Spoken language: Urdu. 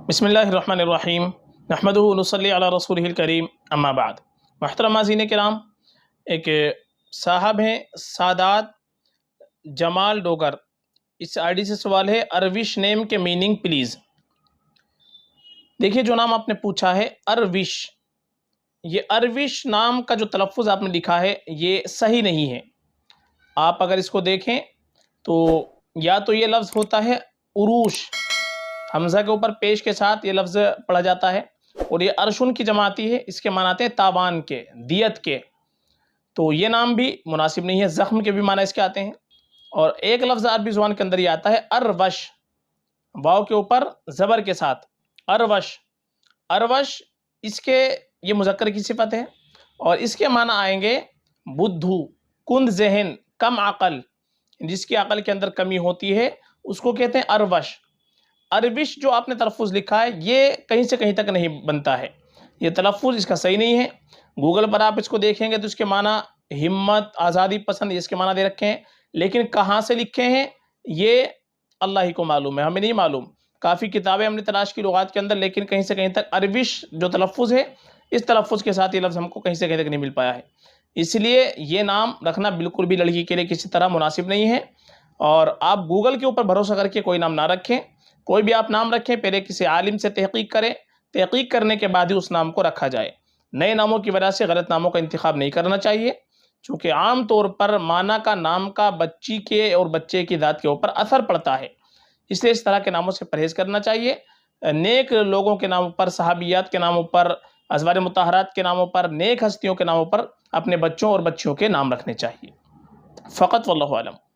بسم اللہ الرحمن الرحیم نحمدہ ونصلی علی رسولہ الکریم اما بعد۔ محترم ناظرین کرام، ایک صاحب ہیں سادات جمال ڈوگر، اس آئی ڈی سے سوال ہے اروش نیم کے میننگ پلیز۔ دیکھیے جو نام آپ نے پوچھا ہے اروش، یہ اروش نام کا جو تلفظ آپ نے لکھا ہے یہ صحیح نہیں ہے۔ آپ اگر اس کو دیکھیں تو یا تو یہ لفظ ہوتا ہے عروش، حمزہ کے اوپر پیش کے ساتھ یہ لفظ پڑھا جاتا ہے، اور یہ ارشن کی جماعتی ہے، اس کے معنی آتے ہیں تاوان کے، دیت کے، تو یہ نام بھی مناسب نہیں ہے۔ زخم کے بھی معنی اس کے آتے ہیں۔ اور ایک لفظ عربی زبان کے اندر یہ آتا ہے اروش، واو کے اوپر زبر کے ساتھ، اروش۔ اروش اس کے یہ مذکر کی صفت ہے، اور اس کے معنی آئیں گے بدھو، کند ذہن، کم عقل، جس کی عقل کے اندر کمی ہوتی ہے اس کو کہتے ہیں اروش۔ اروش جو آپ نے تلفظ لکھا ہے یہ کہیں سے کہیں تک نہیں بنتا ہے، یہ تلفظ اس کا صحیح نہیں ہے۔ گوگل پر آپ اس کو دیکھیں گے تو اس کے معنی ہمت، آزادی پسند، اس کے معنی دے رکھے ہیں، لیکن کہاں سے لکھے ہیں یہ اللہ ہی کو معلوم ہے، ہمیں نہیں معلوم۔ کافی کتابیں ہم نے تلاش کی لغات کے اندر، لیکن کہیں سے کہیں تک اروش جو تلفظ ہے اس تلفظ کے ساتھ یہ لفظ ہم کو کہیں سے کہیں تک نہیں مل پایا ہے۔ اس لیے یہ نام رکھنا بالکل بھی لڑکی کے لیے کسی طرح مناسب نہیں ہے، اور آپ گوگل کے اوپر بھروسہ کر کے کوئی نام نہ رکھیں۔ کوئی بھی آپ نام رکھیں پہلے کسی عالم سے تحقیق کریں، تحقیق کرنے کے بعد ہی اس نام کو رکھا جائے۔ نئے ناموں کی وجہ سے غلط ناموں کا انتخاب نہیں کرنا چاہیے، چونکہ عام طور پر معنی کا نام کا بچی کے اور بچے کی ذات کے اوپر اثر پڑتا ہے، اس لیے اس طرح کے ناموں سے پرہیز کرنا چاہیے۔ نیک لوگوں کے ناموں پر، صحابیات کے ناموں پر، ازواج مطہرات کے ناموں پر، نیک ہستیوں کے ناموں پر اپنے بچوں اور بچیوں کے نام رکھنے چاہیے۔ فقط واللہ اعلم۔